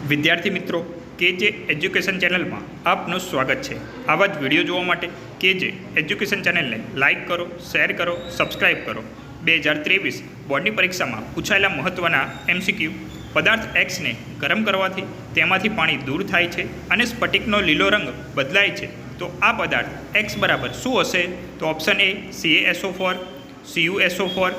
વિદ્યાર્થી મિત્રો, કેજે એજ્યુકેશન ચેનલમાં આપનું સ્વાગત છે। આવા જ વિડીયો જોવા માટે કેજે એજ્યુકેશન ચેનલને લાઇક કરો, શેર કરો, સબસ્ક્રાઇબ કરો। 2023 બોર્ડની પરીક્ષામાં પૂછાયેલા મહત્ત્વના એમસીક્યુ। પદાર્થ એક્સને ગરમ કરવાથી તેમાંથી પાણી દૂર થાય છે અને સ્ફટિકનો લીલો રંગ બદલાય છે, તો આ પદાર્થ એક્સ બરાબર શું હશે? તો option A CaSO4, CuSO4,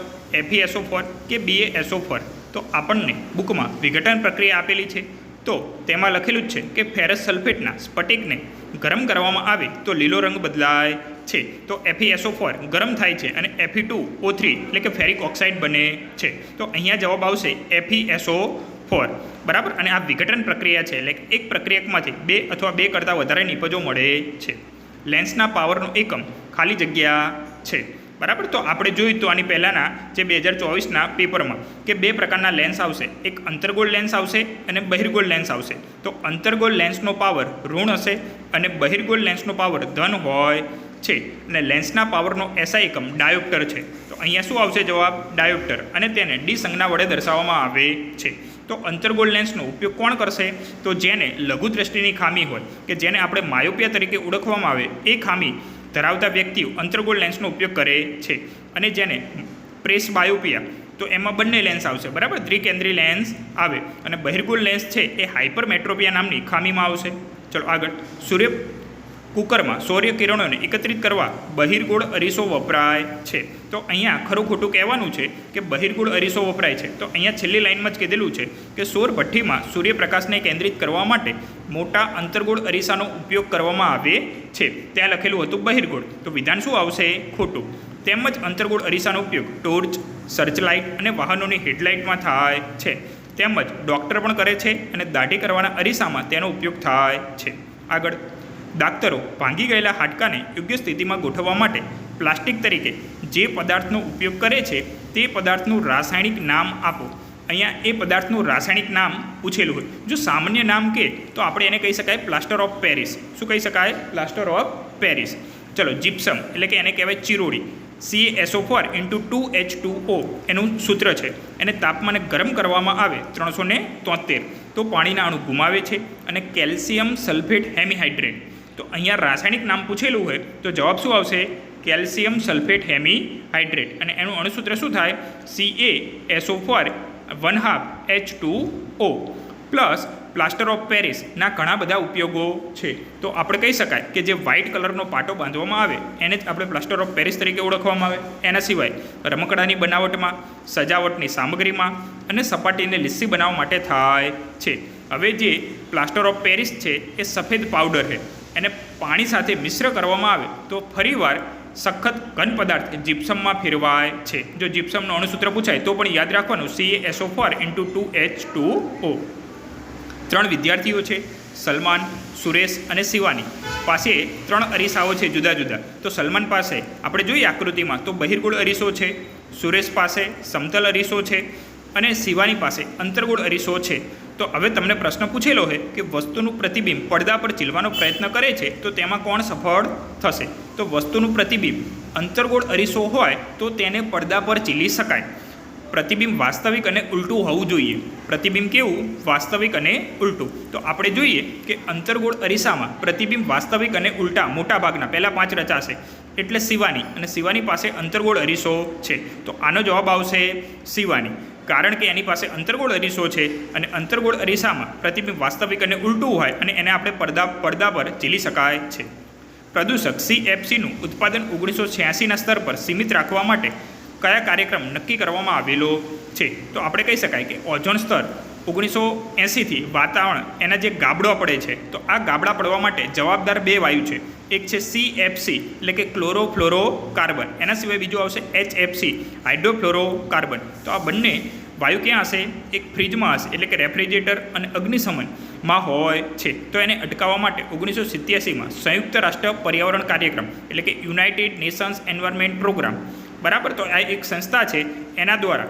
FeSO4 કે BaSO4। તો આપણને બુકમાં વિઘટન પ્રક્રિયા આપેલી છે, તો તેમાં લખેલું જ છે કે ફેરસ સલ્ફેટના સ્ફટિકને ગરમ કરવામાં આવે તો લીલો રંગ બદલાય છે, તો FeSO4 ગરમ થાય છે અને Fe2O3 એટલે કે ફેરિક ઓક્સાઇડ બને છે। તો અહીંયા જવાબ આવશે FeSO4 બરાબર। અને આ વિઘટન પ્રક્રિયા છે, એટલે એક પ્રક્રિયકમાંથી બે અથવા બે કરતાં વધારે નિપજો મળે છે। લેન્સના પાવરનો એકમ ખાલી જગ્યા છે બરાબર। તો આપણે જોયું તો આની પહેલાંના જે 2024ના પેપરમાં કે બે પ્રકારના લેન્સ આવશે, એક અંતર્ગોળ લેન્સ આવશે અને બહિર્ગોળ લેન્સ આવશે। તો અંતર્ગોળ લેન્સનો પાવર ઋણ હશે અને બહિર્ગોળ લેન્સનો પાવર ધન હોય છે, અને લેન્સના પાવરનો એસઆઈ એકમ ડાયોપ્ટર છે। તો અહીંયા શું આવશે જવાબ? ડાયોપ્ટર, અને તેને ડી સંજ્ઞા વડે દર્શાવવામાં આવે છે। તો અંતર્ગોળ લેન્સનો ઉપયોગ કોણ કરશે? તો જેને લઘુ દ્રષ્ટિની ખામી હોય કે જેને આપણે માયોપિયા તરીકે ઓળખવામાં આવે, એ ખામી ધરાવતા વ્યક્તિઓ અંતર્ગોળ લેન્સનો ઉપયોગ કરે છે। અને જેને પ્રેસ બાયોપિયા, તો એમાં બંને લેન્સ આવશે બરાબર, દ્વિકેન્દ્રી લેન્સ આવે। અને બહિર્ગોળ લેન્સ છે એ હાઇપરમેટ્રોપિયા નામની ખામીમાં આવશે। ચલો આગળ, સૂર્ય કુકરમાં સૌર્ય કિરણોને એકત્રિત કરવા બહિર્ગોળ અરીસો વપરાય છે। તો અહીંયા ખરું ખોટું કહેવાનું છે કે બહિર્ગોળ અરીસો વપરાય છે, તો અહીંયા છેલ્લી લાઇનમાં જ કીધેલું છે કે સૌર ભઠ્ઠીમાં સૂર્યપ્રકાશને કેન્દ્રિત કરવા માટે મોટા અંતર્ગોળ અરીસાનો ઉપયોગ કરવામાં આવે છે। ત્યાં લખેલું હતું બહિર્ગોળ, તો વિધાન શું આવશે? ખોટું। તેમજ અંતર્ગોળ અરીસાનો ઉપયોગ ટોર્ચ, સર્ચલાઇટ અને વાહનોની હેડલાઇટમાં થાય છે, તેમજ ડૉક્ટર પણ કરે છે અને દાઢી કરવાના અરીસામાં તેનો ઉપયોગ થાય છે। આગળ, દાક્તરો ભાંગી ગયેલા હાડકાને યોગ્ય સ્થિતિમાં ગોઠવવા માટે પ્લાસ્ટિક તરીકે જે પદાર્થનો ઉપયોગ કરે છે તે પદાર્થનું રાસાયણિક નામ આપો। અહીંયા એ પદાર્થનું રાસાયણિક નામ પૂછેલું હોય, જો સામાન્ય નામ કહે તો આપણે એને કહી શકાય પ્લાસ્ટર ઓફ પેરિસ। શું કહી શકાય? Plaster of Paris. ચલો, જીપ્સમ એટલે કે એને કહેવાય ચિરોડી, CaSO4 × 2H2O એનું સૂત્ર છે। એને તાપમાને ગરમ કરવામાં આવે 373 તો પાણીના અણુ ગુમાવે છે, અને કેલ્શિયમ સલ્ફેટ હેમીહાઇડ્રેટ। તો અહીંયા રાસાયણિક નામ પૂછેલું હોય તો જવાબ શું આવશે? કેલ્શિયમ સલ્ફેટ હેમીહાઇડ્રેટ, અને એનું અણુસૂત્ર શું થાય? CaSO4 1/2H2O plus plaster of પેરિસના ઘણા બધા ઉપયોગો છે। તો આપણે કહી શકાય કે જે વ્હાઇટ કલરનો પાટો બાંધવામાં આવે એને જ આપણે પ્લાસ્ટર ઓફ પેરિસ તરીકે ઓળખવામાં આવે। એના સિવાય રમકડાની બનાવટમાં, સજાવટની સામગ્રીમાં અને સપાટીને લીસી બનાવવા માટે થાય છે। હવે જે પ્લાસ્ટર ઓફ પેરિસ છે એ સફેદ પાવડર છે, એને પાણી સાથે મિશ્ર કરવામાં આવે તો ફરીવાર સખત ઘન પદાર્થ જીપ્સમમાં ફેરવાય છે। જો જીપ્સમનું અણુસૂત્ર પૂછાય તો પણ યાદ રાખવાનું CaSO4 × 2H2O। 3 વિદ્યાર્થીઓ છે, સલમાન, સુરેશ અને શિવાની પાસે 3 અરીસાઓ છે જુદા જુદા। તો સલમાન પાસે આપણે જોઈએ આકૃતિમાં તો બહિર્ગોળ અરીસો છે, સુરેશ પાસે સમતલ અરીસો છે, અને શિવાની પાસે અંતર્ગોળ અરીસો છે। તો હવે તમને પ્રશ્ન પૂછેલો હોય કે વસ્તુનું પ્રતિબિંબ પડદા પર ચીલવાનો પ્રયત્ન કરે છે તો તેમાં કોણ સફળ થશે? તો વસ્તુનું પ્રતિબિંબ અંતર્ગોળ અરીસો હોય તો તેને પડદા પર ચીલી શકાય। પ્રતિબિંબ વાસ્તવિક અને ઉલટું હોવું જોઈએ। પ્રતિબિંબ કેવું? વાસ્તવિક અને ઉલટું। તો આપણે જોઈએ કે અંતર્ગોળ અરીસામાં પ્રતિબિંબ વાસ્તવિક અને ઉલટા મોટા ભાગના પહેલાં 5 રચાશે, એટલે શિવાની, અને શિવાની પાસે અંતર્ગોળ અરીસો છે, તો આનો જવાબ આવશે શિવાની, કારણ કે એની પાસે અંતર્ગોળ અરીસો છે અને અંતર્ગોળ અરીસામાં પ્રતિબિંબ વાસ્તવિક અને ઉલટું હોય અને એને આપણે પડદા પર ચીલી શકાય છે। પ્રદૂષક CFCનું ઉત્પાદન 1986ના સ્તર પર સીમિત રાખવા માટે કયા કાર્યક્રમ નક્કી કરવામાં આવેલો છે? તો આપણે કહી શકાય કે ઓઝોન સ્તર 1980થી વાતાવરણ એના જે ગાબડા પડે છે, તો આ ગાબડા પડવા માટે જવાબદાર 2 વાયુ છે। એક છે CFC એટલે કે ક્લોરોફ્લોરોકાર્બન, એના સિવાય બીજું આવશે HFC હાઇડ્રોફ્લોરોકાર્બન। તો આ બંને વાયુ ક્યાં હશે? એક ફ્રીજમાં હશે, એટલે કે રેફ્રિજરેટર અને અગ્નિશમનમાં હોય છે। તો એને અટકાવવા માટે 1987માં સંયુક્ત રાષ્ટ્ર પર્યાવરણ કાર્યક્રમ એટલે કે યુનાઇટેડ નેશન્સ એન્વાયરમેન્ટ પ્રોગ્રામ બરાબર, તો આ એક સંસ્થા છે એના દ્વારા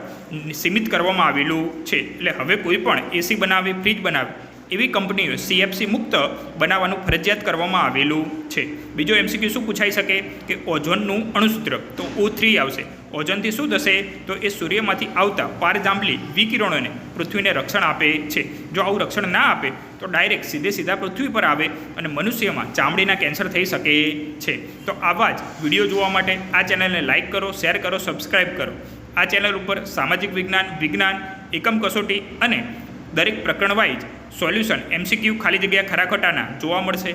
સીમિત કરવામાં આવેલું છે। એટલે હવે કોઈ પણ એસી બનાવે, ફ્રીજ બનાવે એવી કંપનીઓ CFC મુક્ત બનાવવાનું ફરજિયાત કરવામાં આવેલું છે। બીજો MCQ શું પૂછાઈ શકે કે ઓઝોનનું અણુસૂત્ર, તો O3 આવશે। ઓઝોનથી શું થશે તો એ સૂર્યમાંથી આવતા પારજાંબલી વિકિરણોને પૃથ્વીને રક્ષણ આપે છે. જો આવું રક્ષણ ના આપે તો ડાયરેક્ટ સીધા પૃથ્વી પર આવે અને મનુષ્યમાં ચામડીના કેન્સર થઈ શકે છે. તો આવા જ વિડીયો જોવા માટે આ ચેનલને લાઇક કરો, શેર કરો, સબસ્ક્રાઈબ કરો. આ ચેનલ ઉપર સામાજિક વિજ્ઞાન, એકમ કસોટી અને દરેક પ્રકરણ વાઇઝ સોલ્યુશન MCQ ખાલી જગ્યા ખરા ખોટાના જોવા મળશે.